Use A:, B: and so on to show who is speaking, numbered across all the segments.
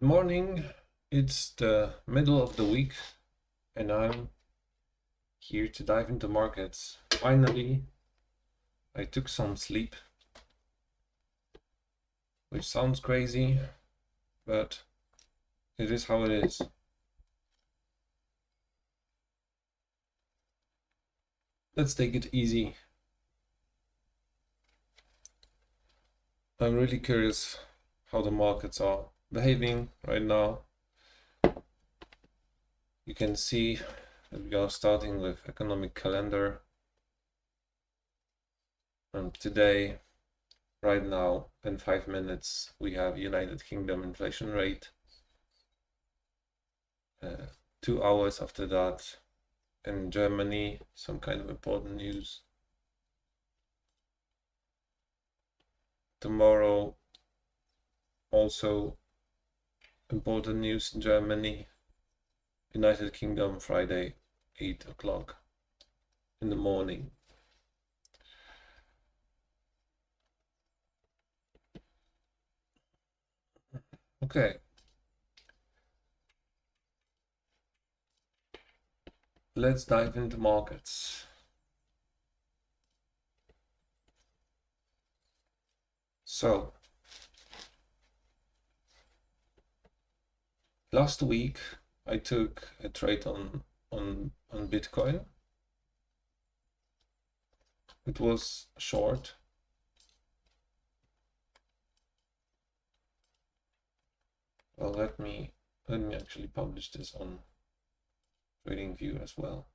A: Morning, it's the middle of the week and I'm here to dive into markets. Finally, I took some sleep, which sounds crazy, but it is how it is. Let's take it easy. I'm really curious how the markets are behaving right now. You can see that we are starting with economic calendar. And today, right now, in 5 minutes, we have United Kingdom inflation rate. 2 hours after that, in Germany, some kind of important news. Tomorrow, also important news in Germany. United Kingdom, Friday, 8 o'clock in the morning. Okay. Let's dive into markets. So, last week I took a trade on Bitcoin. It was short. Well, let me actually publish this on TradingView as well.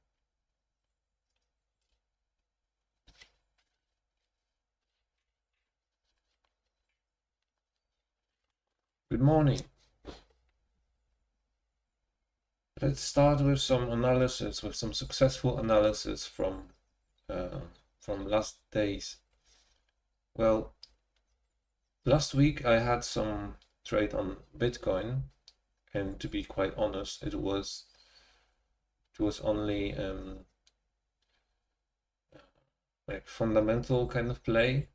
A: Good morning. Let's start with some analysis, with some successful analysis from last days. Well, last week I had some trade on Bitcoin, and to be quite honest, it was only like fundamental kind of play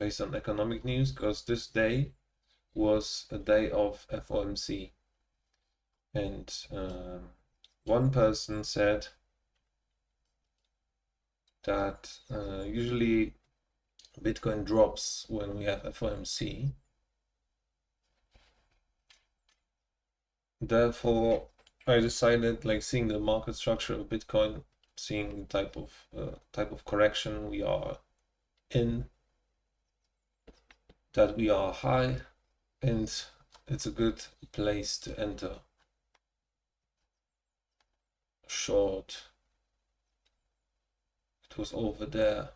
A: based on economic news, because this day was a day of FOMC, and one person said that usually Bitcoin drops when we have FOMC. Therefore, I decided, like, seeing the market structure of Bitcoin, seeing the type of correction we are in, that we are high, and it's a good place to enter short. It was over there.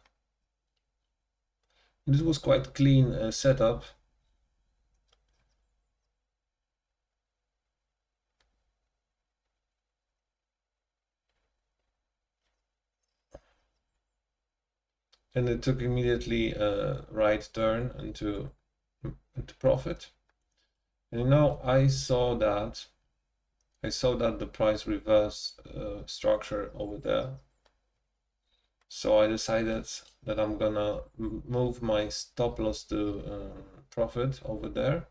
A: This was quite clean setup. And it took immediately a right turn into profit. And you know, I saw that the price reverse structure over there. So I decided that I'm gonna move my stop loss to profit over there,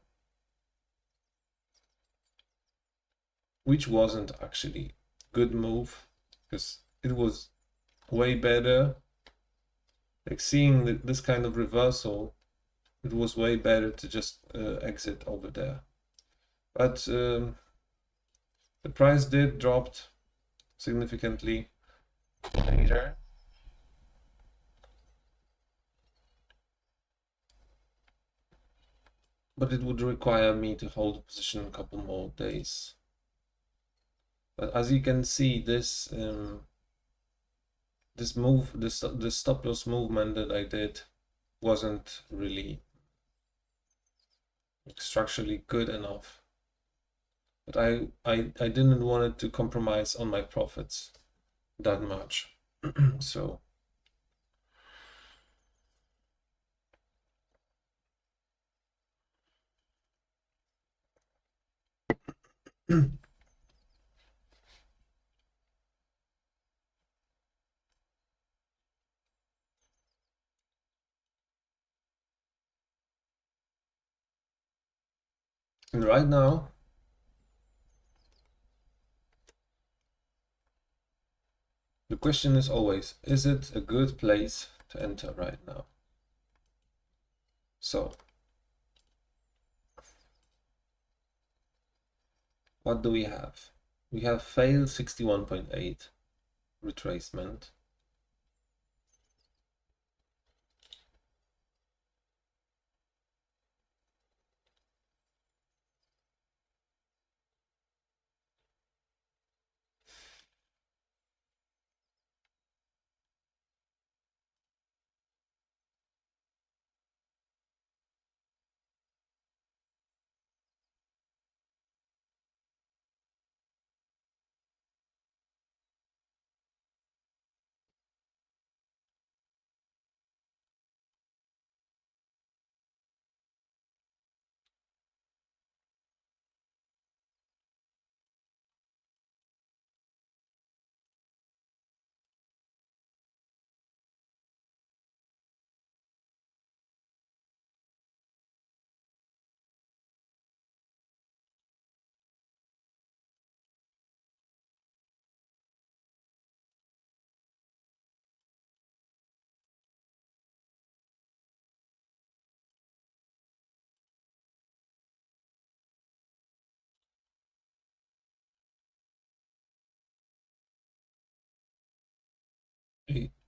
A: which wasn't actually good move, because it was way better. Like, seeing this kind of reversal, it was way better to just exit over there. But the price did dropped significantly later. But it would require me to hold the position a couple more days. But as you can see, this stop loss movement that I did wasn't really structurally good enough. But I didn't want it to compromise on my profits that much. So And right now, the question is always, is it a good place to enter right now? So, what do we have? We have failed 61.8 retracement.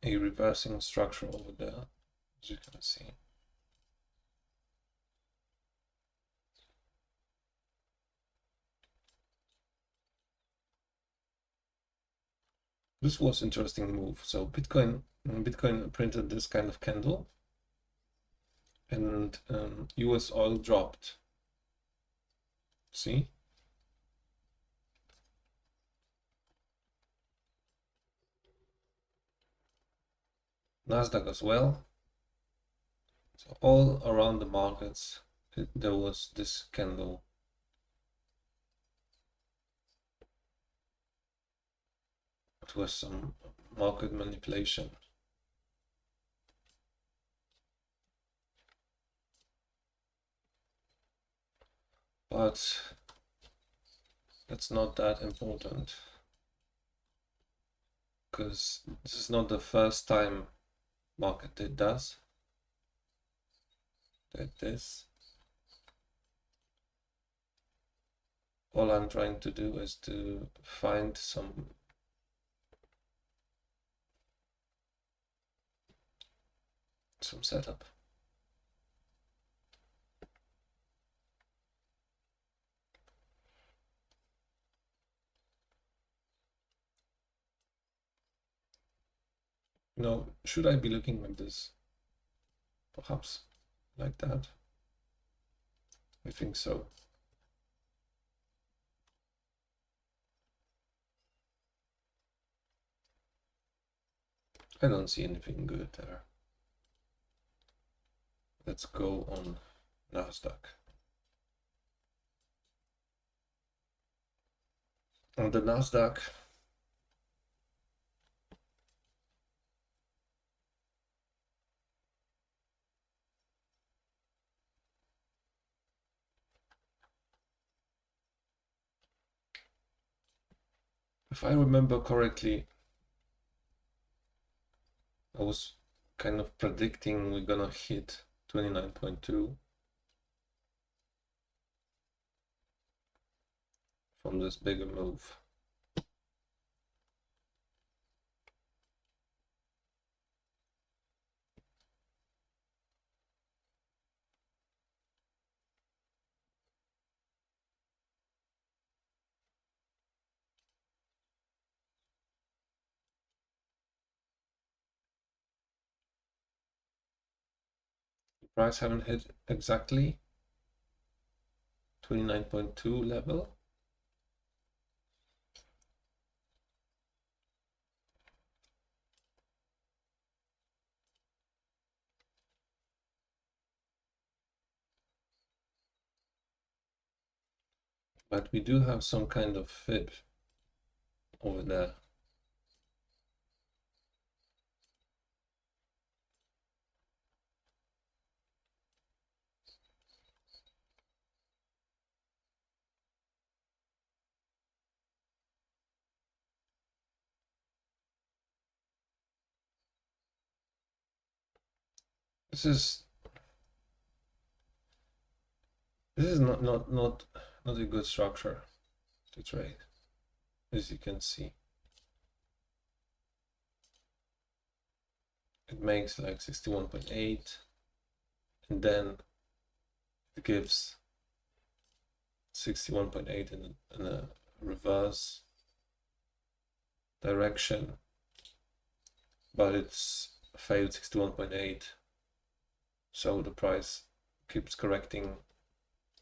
A: A reversing structure over there, as you can see. This was interesting move. So Bitcoin printed this kind of candle, and US oil dropped. See? Nasdaq as well. So all around the markets, there was this candle. It was some market manipulation. But that's not that important, because this is not the first time market did this. All I'm trying to do is to find some setup. Now, should I be looking at this? Perhaps like that. I think so. I don't see anything good there. Let's go on Nasdaq. On the Nasdaq, if I remember correctly, I was kind of predicting we're gonna hit 29.2 from this bigger move. The price haven't hit exactly 29.2 level. But we do have some kind of fib over there. This is not a good structure to trade, as you can see. It makes like 61.8, and then it gives 61.8 in a reverse direction, but it's failed 61.8, so the price keeps correcting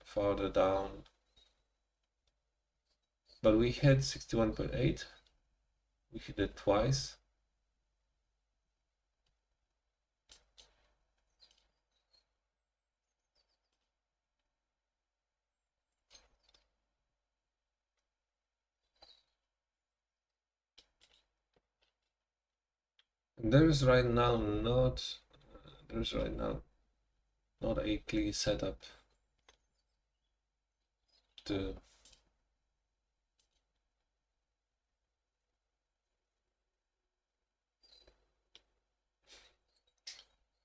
A: farther down. But we hit 61.8, we hit it twice. There's right now not a clear setup to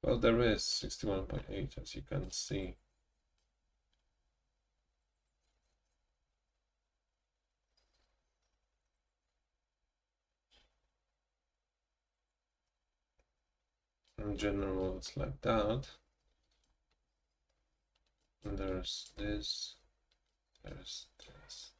A: well, there is 61.8, as you can see. In general, it's like that. And there's this, there's this.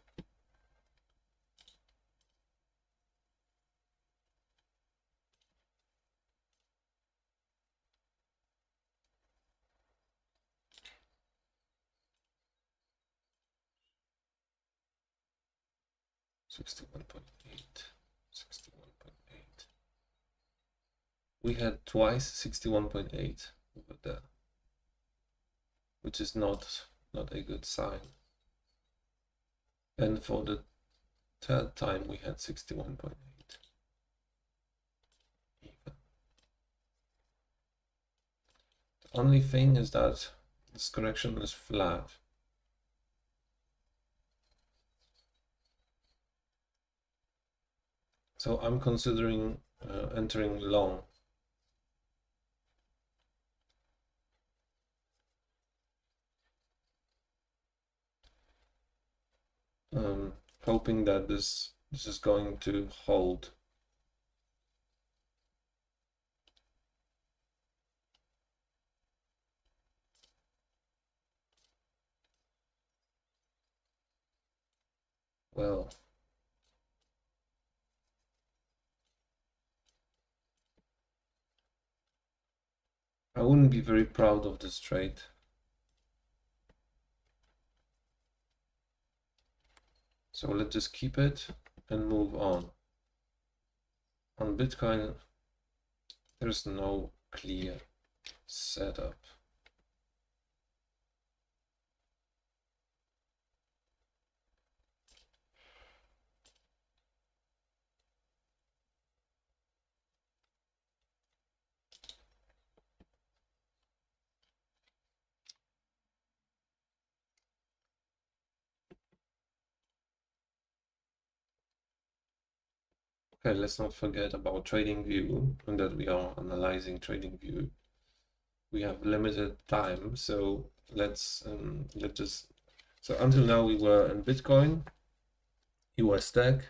A: We had twice 61.8 over there, which is not a good sign. And for the third time we had 61.8. Even. The only thing is that this correction is flat. So I'm considering entering long. Hoping that this is going to hold. Well, I wouldn't be very proud of this trade. So let's just keep it and move on. On Bitcoin, there's no clear setup. Okay, let's not forget about TradingView, and that we are analyzing TradingView. We have limited time, so let's just. So until now we were in Bitcoin, US tech,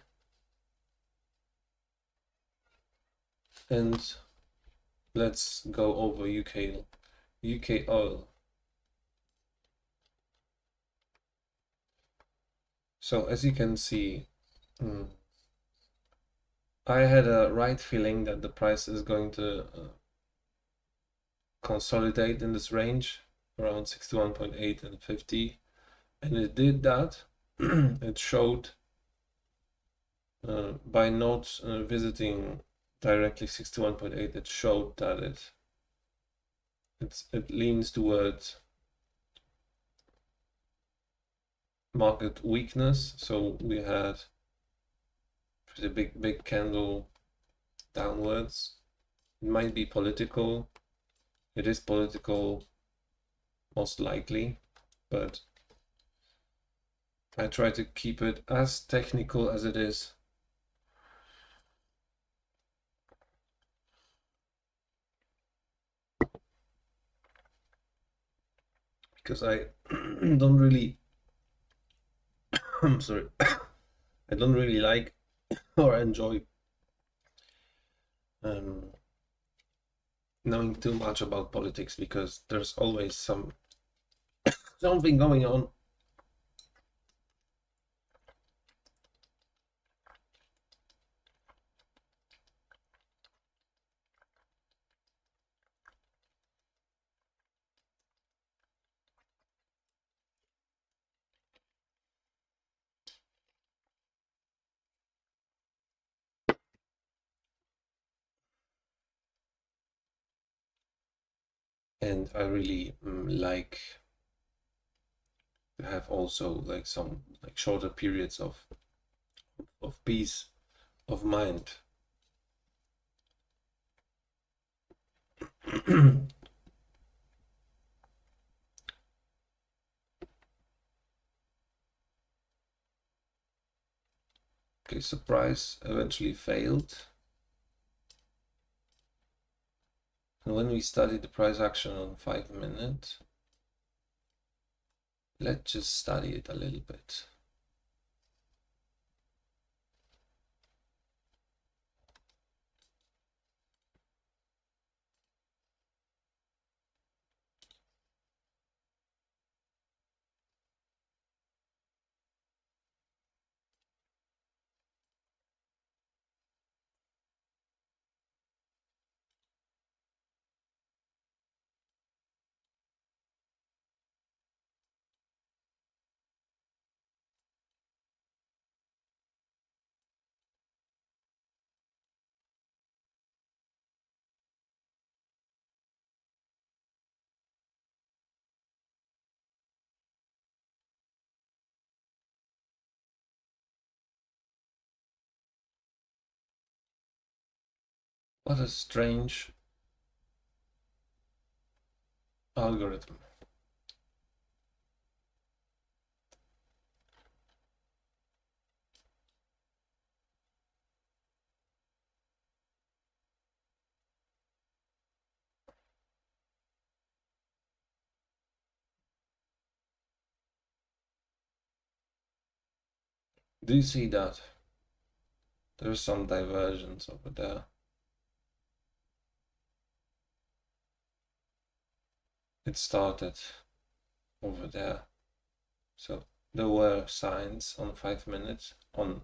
A: and let's go over UK oil. So as you can see, I had a right feeling that the price is going to consolidate in this range around 61.8 and 50, and it did that. It showed by not visiting directly 61.8, it showed that it leans towards market weakness. So we had pretty big candle downwards. It might be political. It is political, most likely, but I try to keep it as technical as it is. because I don't really I'm sorry, I don't really like or enjoy um, knowing too much about politics, because there's always something going on. And I really like to have also like some like shorter periods of peace of mind. Okay, so price eventually failed. And when we study the price action on 5 minutes, let's just study it a little bit. What a strange algorithm. Do you see that? There's some divergence over there. It started over there. So there were signs on 5 minutes on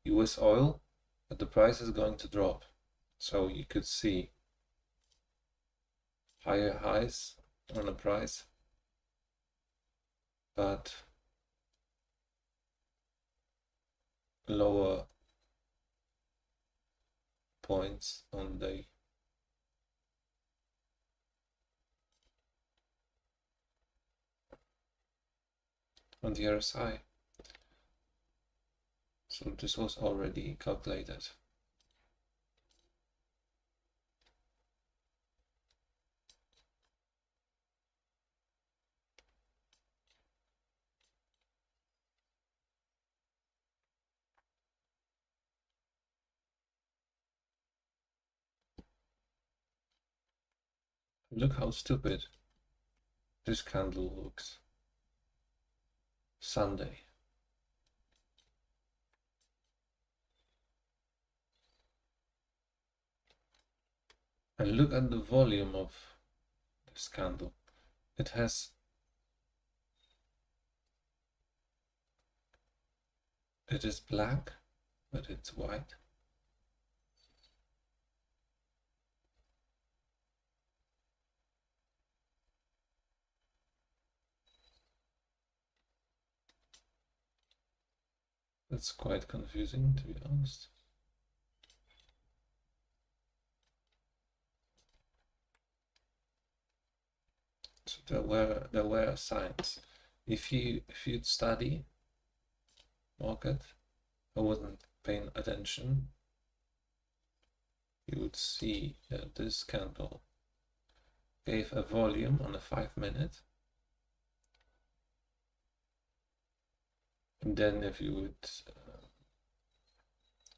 A: US oil that the price is going to drop. So you could see higher highs on the price, but lower points on the RSI. So this was already calculated. Look how stupid this candle looks. Sunday. And look at the volume of this candle. It is black, but it's white. That's quite confusing, to be honest. So there were signs. If you'd study market, I wasn't paying attention, you would see that this candle gave a volume on a 5 minute. And then if you would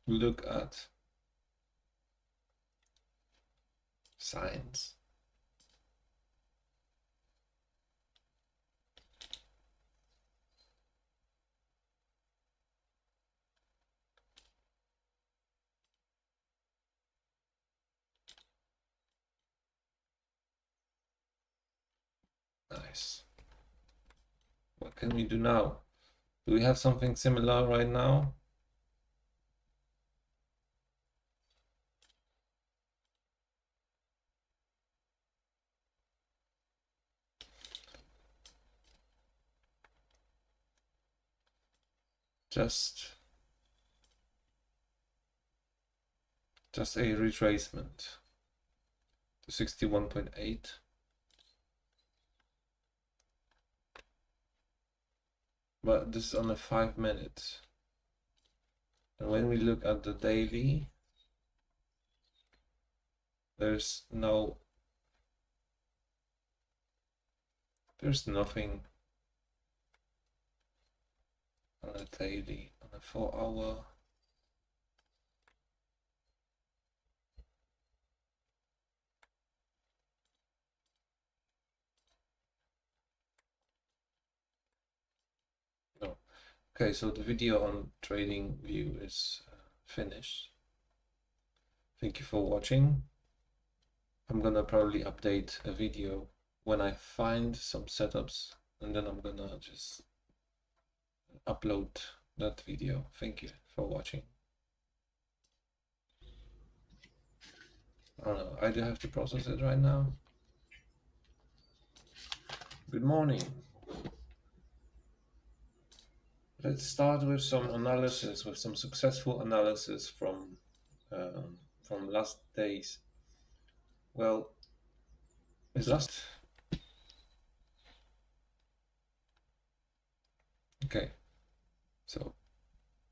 A: look at signs, Nice. What can we do now? Do we have something similar right now? Just a retracement to 61.8. But this is on a 5 minute. And when we look at the daily, there's nothing on a daily, on a 4 hour. No. Okay, so the video on TradingView is finished. Thank you for watching. I'm gonna probably update a video when I find some setups, and then I'm gonna just upload that video. Thank you for watching. I don't know, I do have to process it right now. Good morning. Let's start with some analysis, with some successful analysis from last days. Well, it's last. Okay, so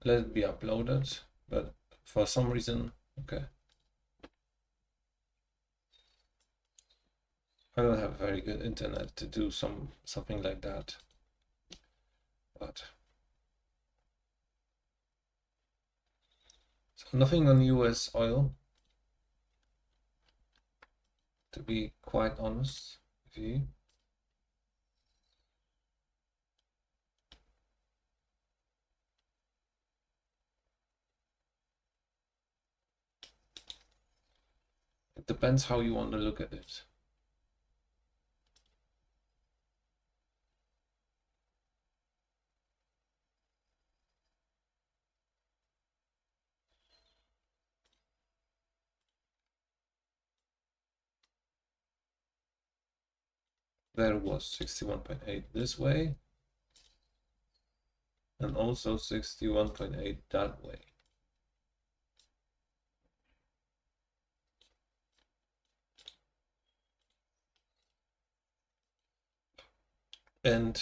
A: let it be uploaded, but for some reason, okay, I don't have very good internet to do something like that, but so nothing on US oil, to be quite honest with you. It depends how you want to look at it. There was 61.8 this way, and also 61.8 that way. And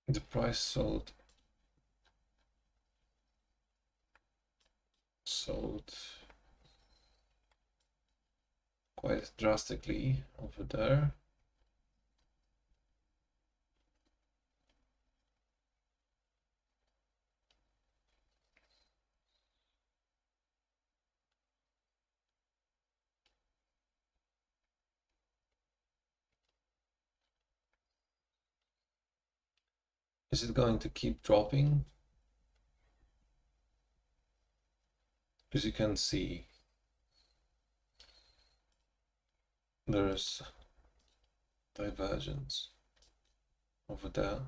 A: the price sold quite drastically over there. Is it going to keep dropping? As you can see, there is divergence over there.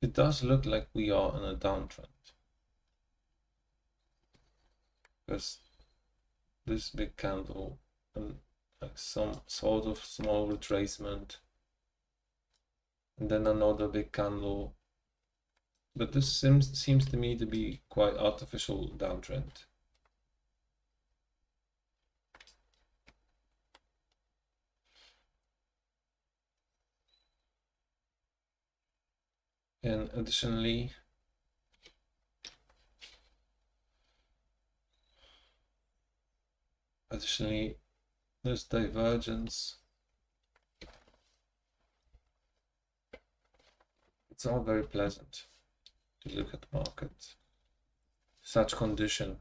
A: It does look like we are in a downtrend, because this big candle and like some sort of small retracement, and then another big candle, but this seems to me to be quite artificial downtrend. And additionally, there's divergence. It's all very pleasant to look at the market. Such condition.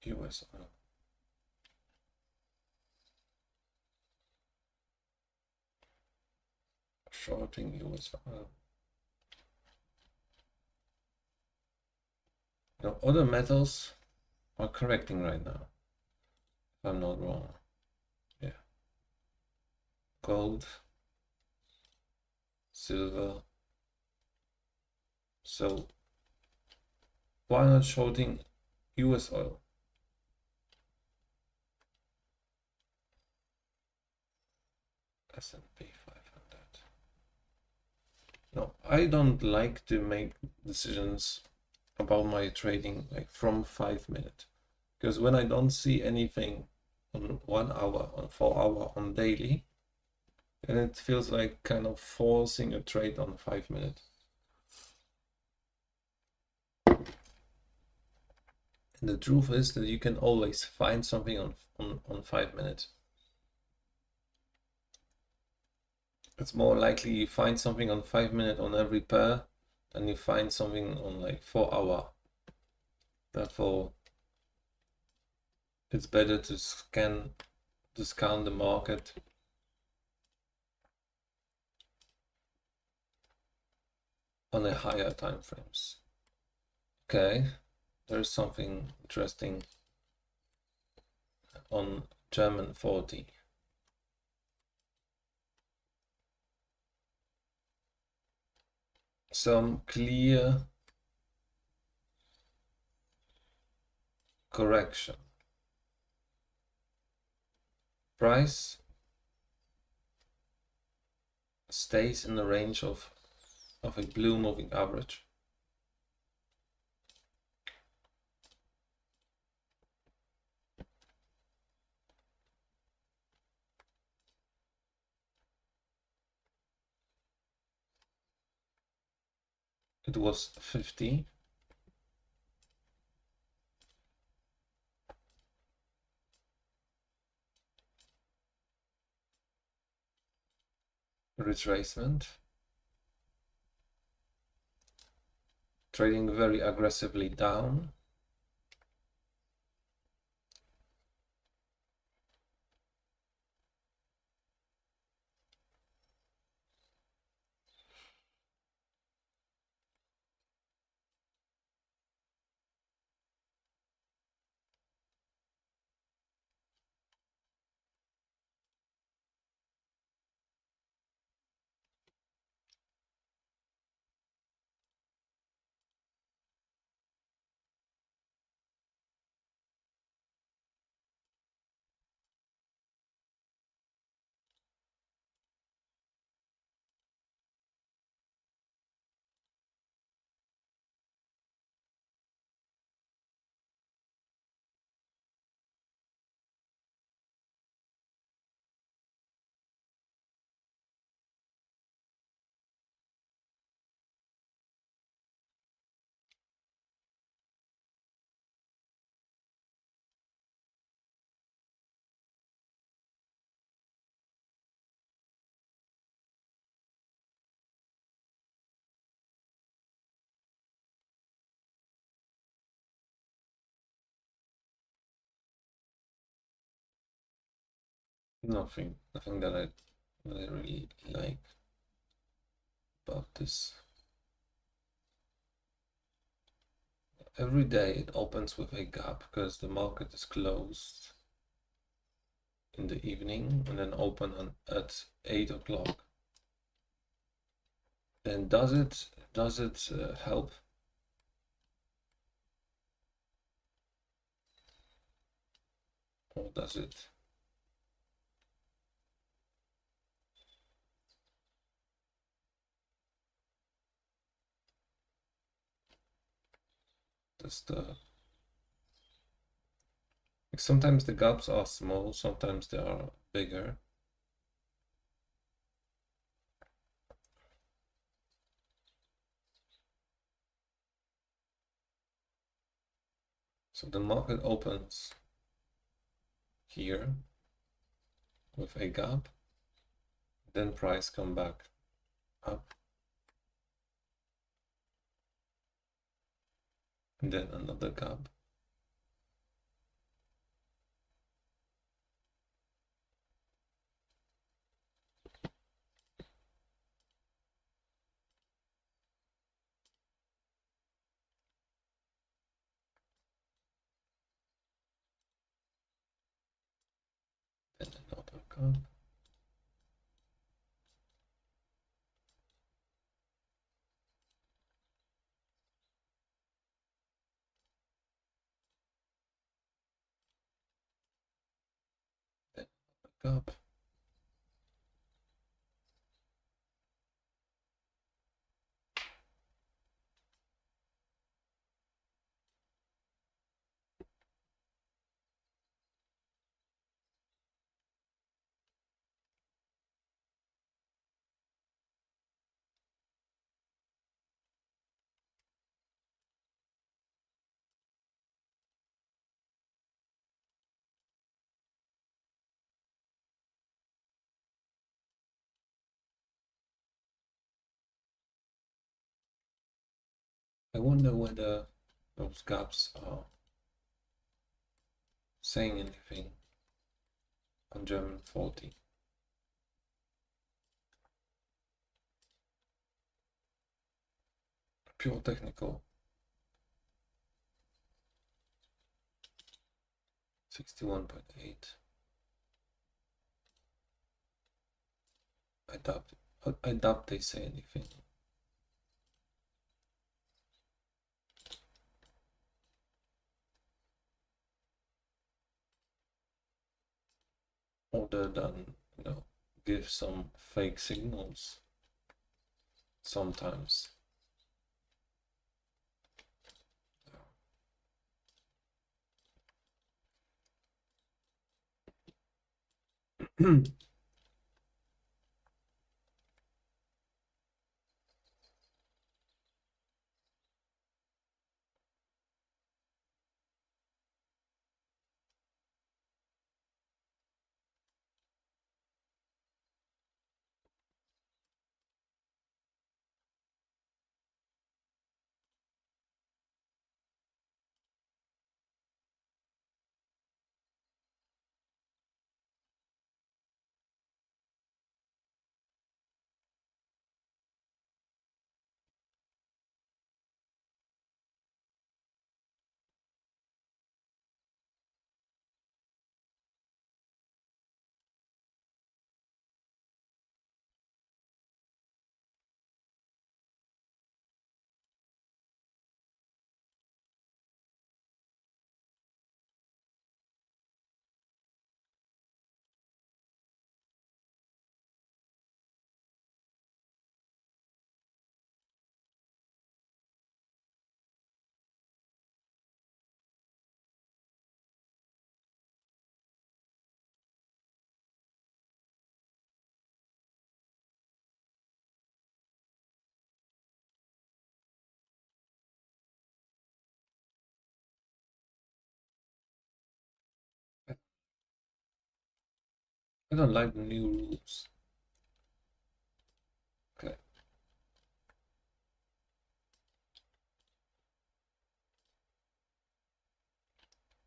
A: US oil. Shorting US oil. Now, other metals are correcting right now, if I'm not wrong. Yeah. Gold, silver. So why not shorting US oil? S&P 500. No, I don't like to make decisions about my trading like from 5 minutes, because when I don't see anything on 1 hour, on 4 hour, on daily, and it feels like kind of forcing a trade on 5 minutes. And the truth is that you can always find something on 5 minutes. It's more likely you find something on 5 minutes on every pair than you find something on like 4 hour. Therefore, it's better to discount the market on a higher time frames. Okay, there's something interesting on German 40. Some clear correction. Price stays in the range of a blue moving average. It was 50. Retracement. Trading very aggressively down. Nothing that I really like about this. Every day it opens with a gap because the market is closed in the evening and then open at 8 o'clock. And does it help? Or does it? Sometimes the gaps are small, sometimes they are bigger. So the market opens here with a gap, then price come back up, and then another gap. Then another gap. Then another gap. I wonder whether those gaps are saying anything on German 40. Pure technical. 61.8. I doubt they say anything. Other than, give some fake signals sometimes. I don't like the new rules. Okay.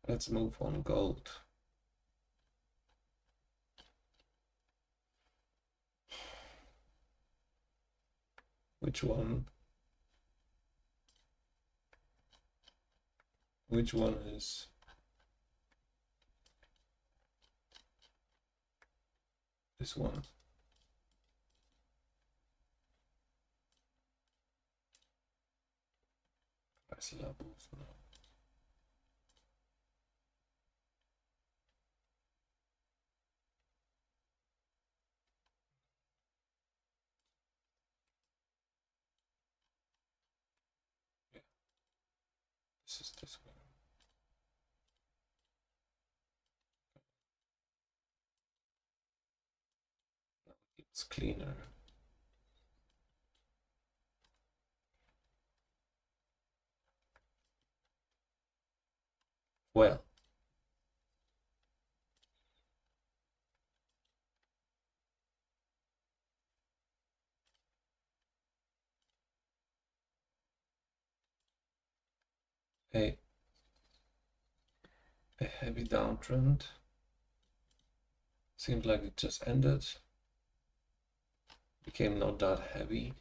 A: Let's move on gold. Which one? Which one is this one? Price levels now. Yeah, this is this one. It's cleaner. well. A heavy downtrend. Seems like it just ended. Became not that heavy.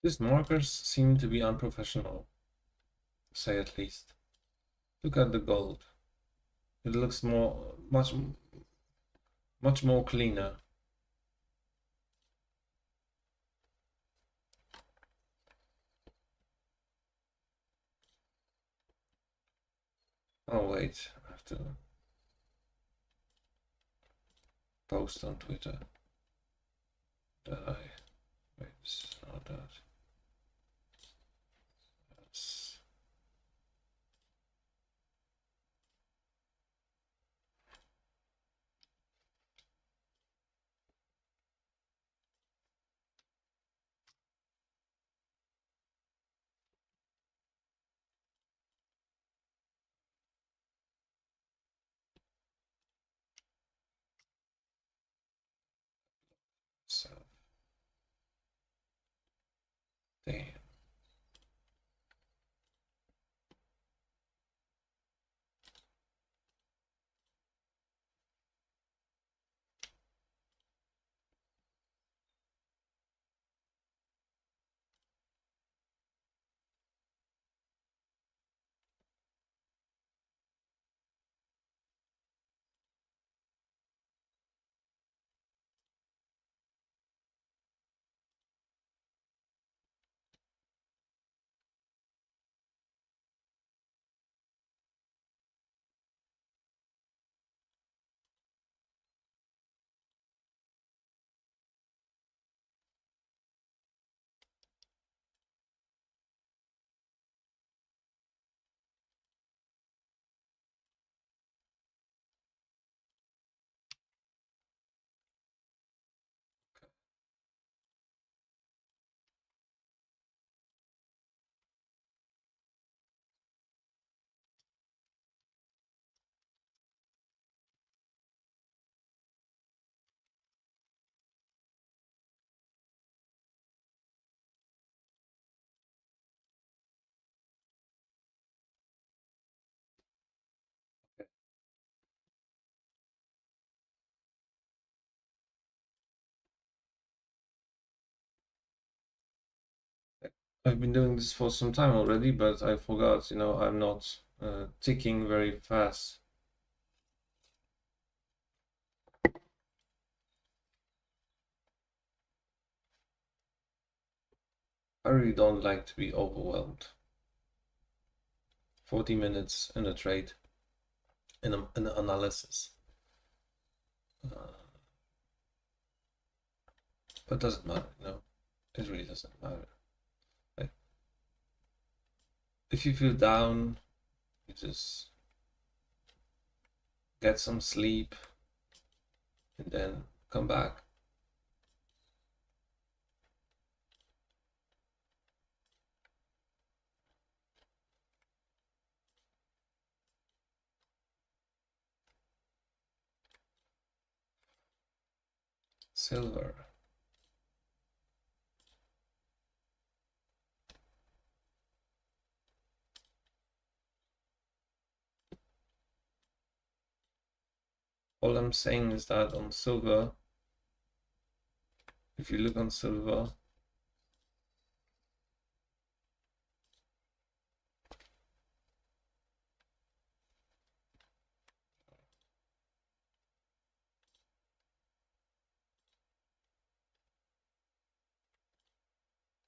A: These markers seem to be unprofessional, to say at least. Look at the gold. It looks much more cleaner. Oh wait, I have to post on Twitter that wait, it's not that. That's so damn. I've been doing this for some time already, but I forgot, I'm not ticking very fast. I really don't like to be overwhelmed. 40 minutes in a trade. in an analysis. But it doesn't matter, it really doesn't matter. Like, if you feel down, you just get some sleep and then come back. Silver. All I'm saying is that on silver, if you look on silver,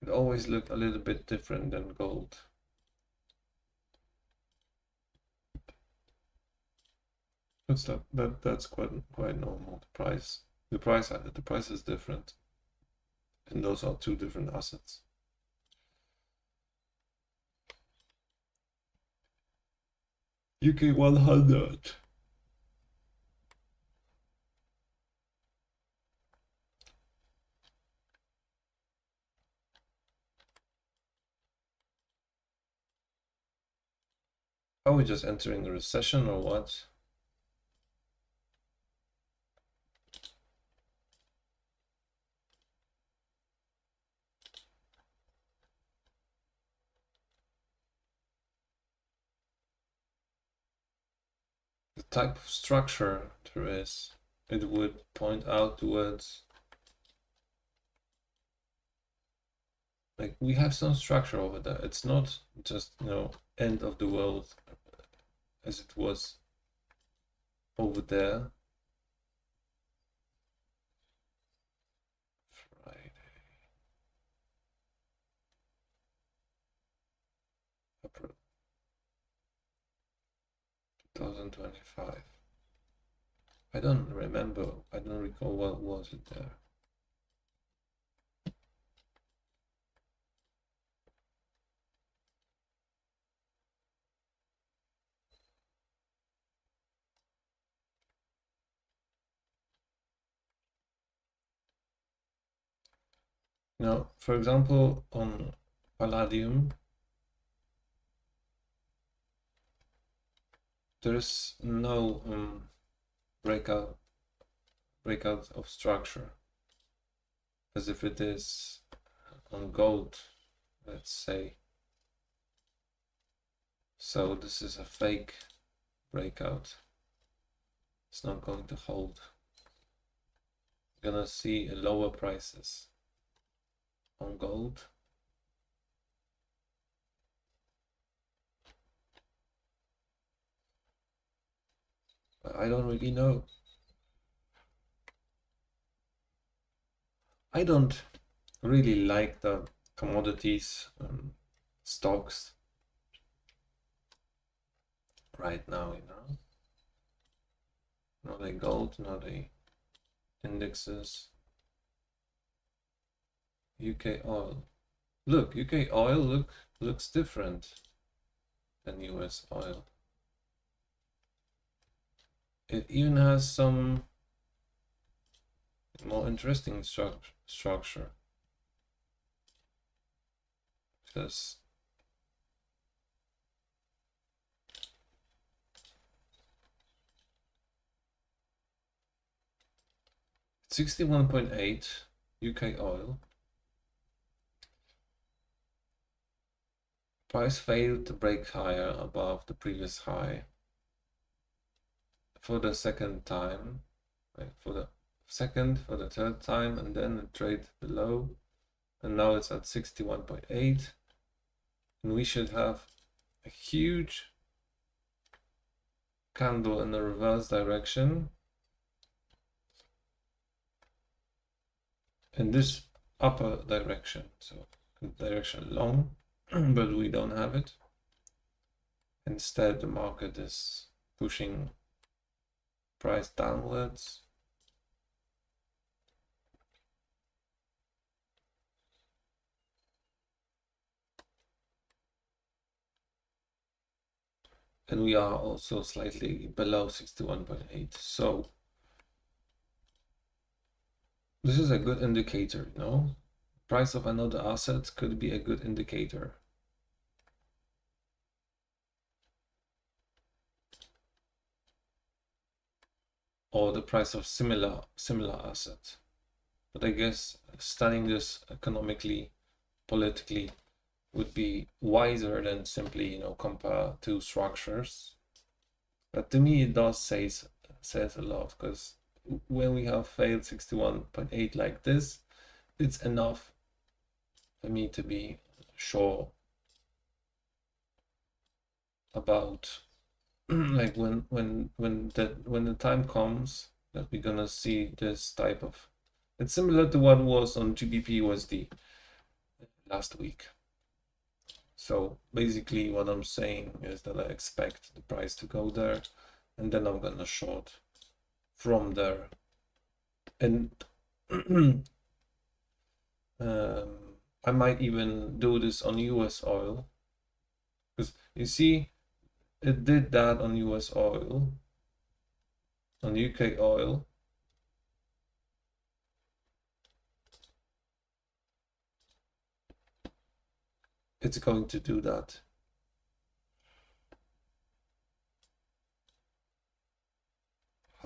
A: it always looked a little bit different than gold. That's quite normal. The price is different, and those are two different assets. UK 100. Are we just entering a recession or what? The type of structure there is, it would point out towards, like, we have some structure over there. It's not just, end of the world as it was over there. Friday. April 2025. I don't recall what was it there. Now, for example, on palladium, there's no breakout of structure, as if it is on gold, let's say. So this is a fake breakout. It's not going to hold. You're gonna see lower prices on gold. But I don't really know. I don't really like the commodities stocks right now, not the gold, not the indexes. UK oil. Look, UK oil looks different than US oil. It even has some more interesting structure. Because $61.8 UK oil. Price failed to break higher above the previous high for the second time, for the third time, and then it traded below, and now it's at 61.8, and we should have a huge candle in the reverse direction in this upper direction, so direction long, but we don't have it. Instead, the market is pushing price downwards. And we are also slightly below 61.8. So this is a good indicator, you know? Price of another asset could be a good indicator. Or the price of similar asset. But I guess studying this economically, politically, would be wiser than simply, you know, compare two structures. But to me, it does says a lot, because when we have failed 61.8 like this, it's enough for me to be sure about like when the time comes that we're gonna see this type of, it's similar to what was on GBP USD last week. So basically what I'm saying is that I expect the price to go there, and then I'm gonna short from there. And I might even do this on US oil, because you see it did that on US oil, on UK oil. It's going to do that.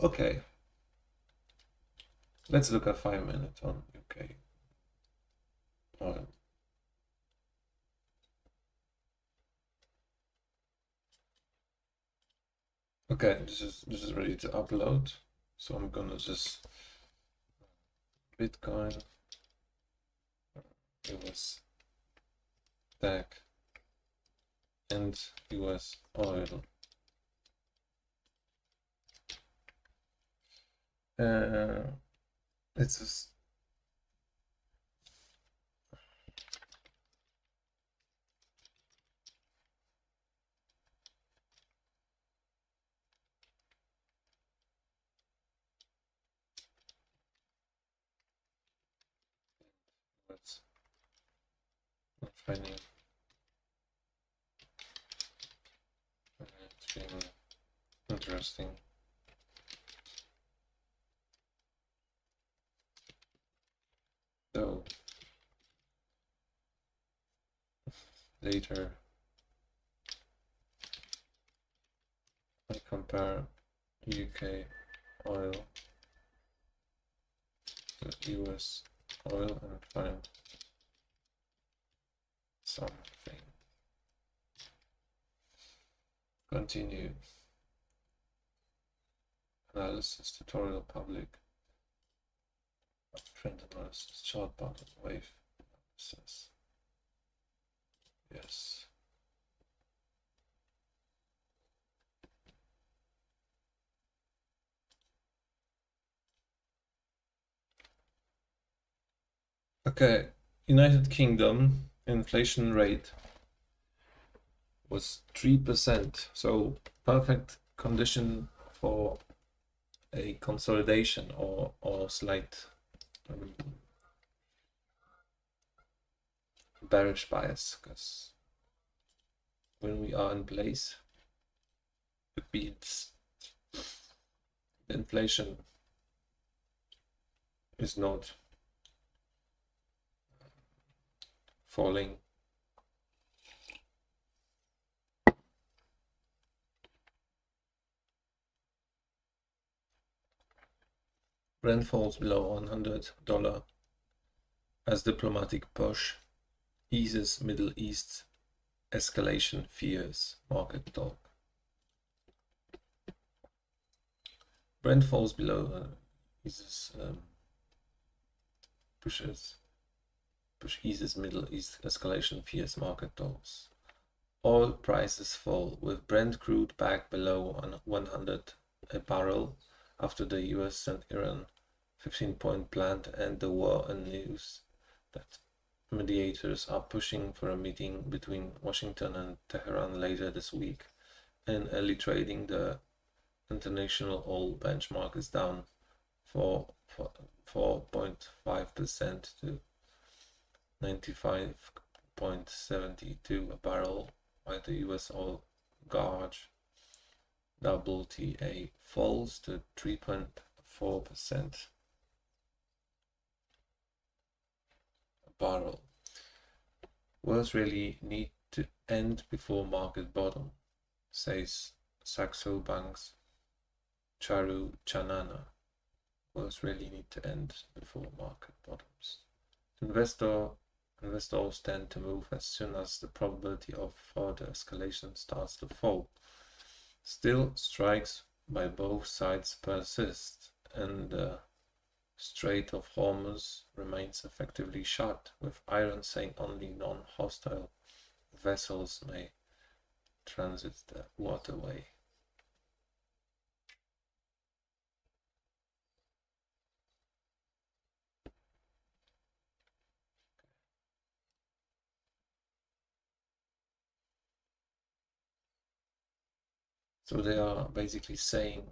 A: Okay, let's look at 5 minutes on UK oil. Okay, this is ready to upload, so I'm gonna just Bitcoin US tech and US oil. It's just it's not finding it's being interesting. So later I compare UK oil to US oil and find something. Continue. Analysis tutorial public. Trend analysis chart pattern wave analysis. Yes. Okay, United Kingdom inflation rate was 3%, so perfect condition for a consolidation or slight bearish bias, because when we are in place, it means the inflation is not falling. Brent falls below $100 as diplomatic push eases Middle East escalation fears, market talk. Brent falls below eases push eases Middle East escalation fears, market talks. Oil prices fall with Brent crude back below 100 a barrel after the US and Iran 15-point plan to end the war, and news that mediators are pushing for a meeting between Washington and Tehran later this week, and early trading the international oil benchmark is down 4.5% to 95.72 a barrel, while the US oil gauge WTI falls to 3.4% a barrel. Wars really need to end before market bottom, says Saxo Bank's Charu Chanana. Wars really need to end before market bottoms. Investors tend to move as soon as the probability of further escalation starts to fall. Still, strikes by both sides persist, and the Strait of Hormuz remains effectively shut, with Iran saying only non-hostile vessels may transit the waterway. So they are basically saying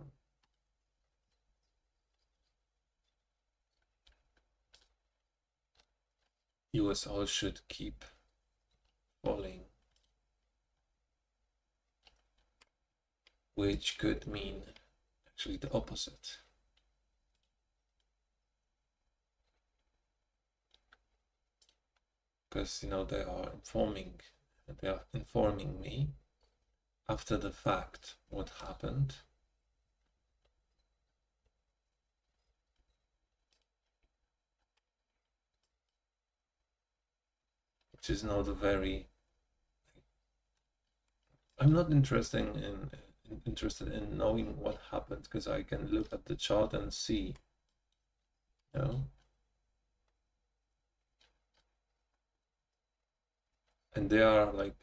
A: US oil should keep falling, which could mean actually the opposite. Because they are informing me after the fact what happened. Which is not a very. I'm not interested in knowing what happened, because I can look at the chart and see, and they are like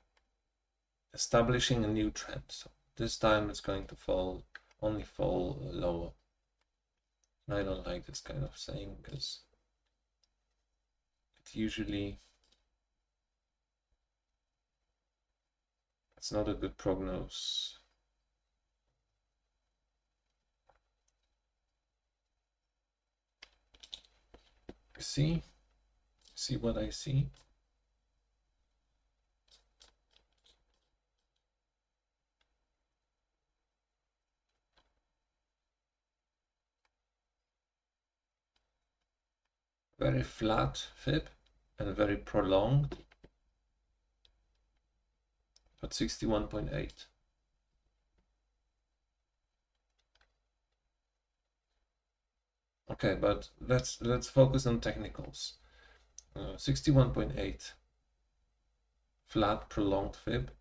A: establishing a new trend. So this time it's going to only fall lower. And I don't like this kind of saying, because it usually it's not a good prognosis. See what I see? Very flat fib and very prolonged at 61.8. Okay, but let's focus on technicals. 61.8 flat prolonged fib,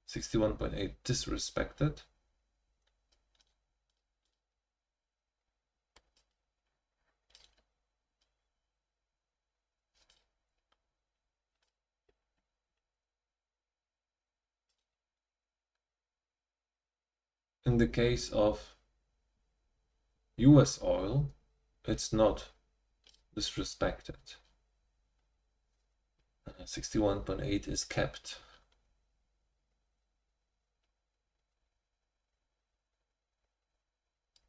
A: 61.8 disrespected. In the case of US oil, it's not disrespected. 61.8 is kept.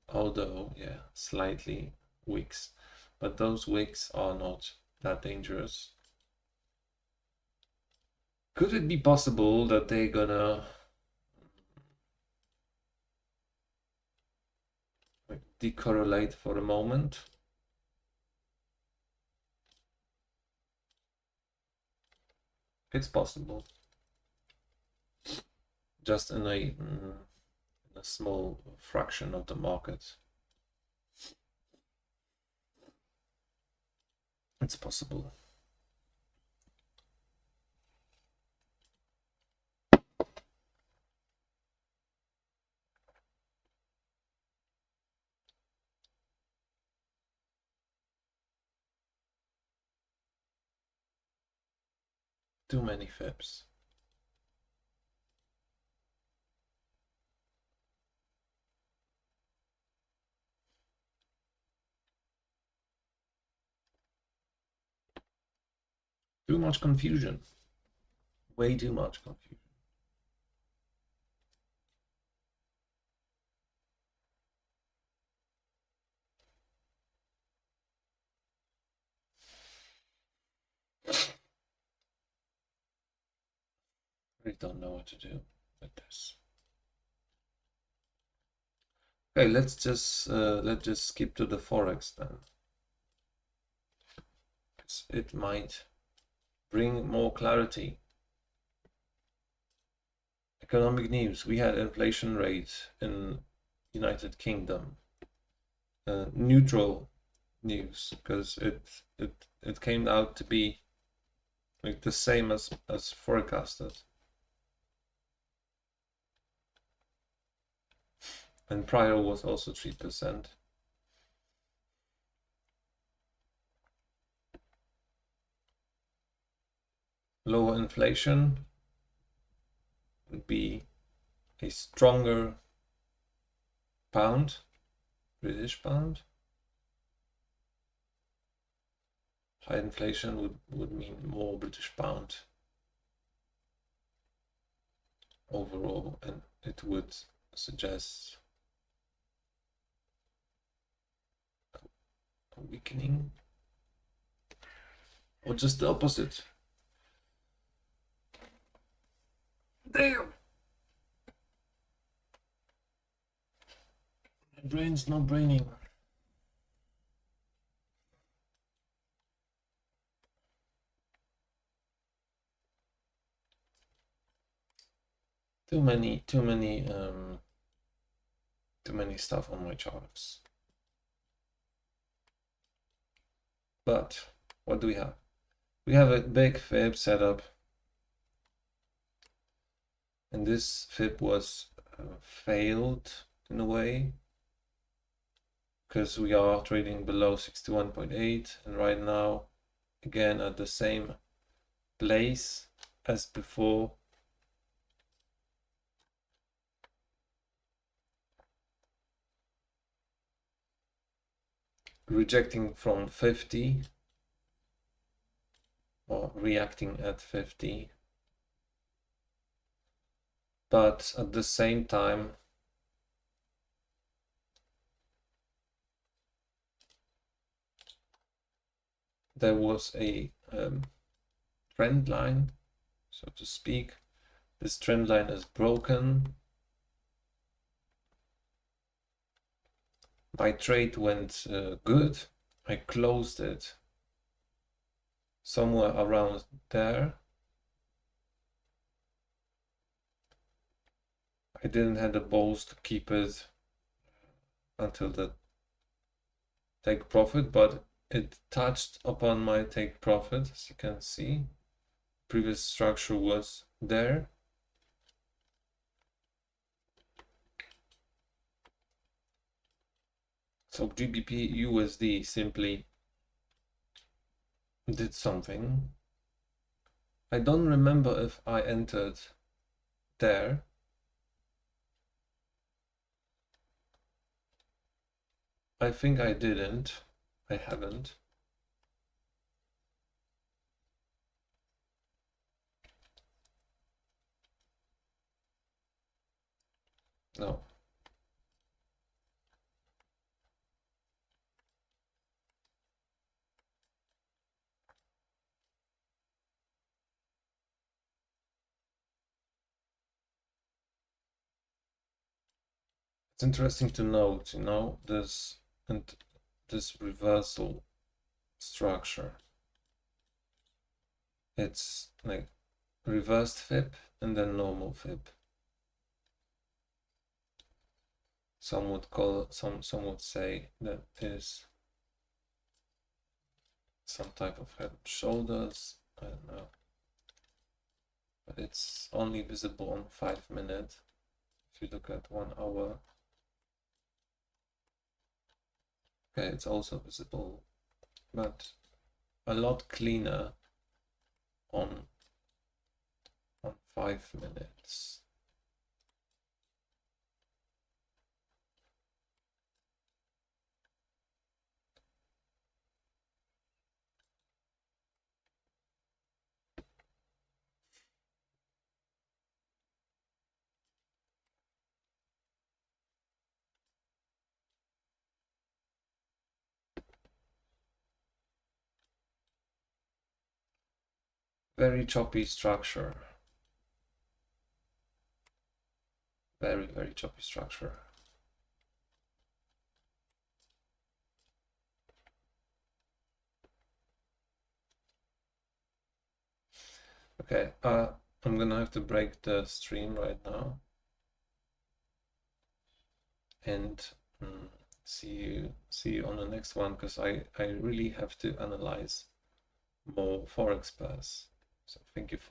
A: Although, yeah, slightly wicks, but those wicks are not that dangerous. Could it be possible that they're gonna decorrelate for a moment? It's possible. Just in a small fraction of the market. It's possible. Too many fibs. Too much confusion. Way too much confusion. really don't know what to do with this. Okay, let's just skip to the forex then. It might bring more clarity. Economic news. We had inflation rate in United Kingdom. Neutral news, because it came out to be like the same as forecasted. And prior was also 3%. Lower inflation would be a stronger pound, British pound. High inflation would mean more British pound overall, and it would suggest a weakening, or just the opposite. Damn! My brain's not braining. Too many stuff on my charts. But what do we have? We have a big fib setup, and this fib was failed in a way, because we are trading below 61.8, and right now again at the same place as before. Rejecting from 50 or reacting at 50, but at the same time there was a trend line, so to speak. This trend line is broken. My trade went good. I closed it somewhere around there. I didn't have the balls to keep it until the take profit, but it touched upon my take profit, as you can see. Previous structure was there. So GBP USD simply did something. I don't remember if I entered there. I think I didn't. I haven't. No. It's interesting to note, this reversal structure. It's like reversed fib and then normal fib. Some would say that is some type of head and shoulders. I don't know, but it's only visible on 5 minutes. If you look at 1 hour, okay, it's also visible, but a lot cleaner on 5 minutes. Very choppy structure. Very, very choppy structure. Okay, I'm gonna have to break the stream right now, and see you on the next one, because I really have to analyze more forex pairs. So thank you for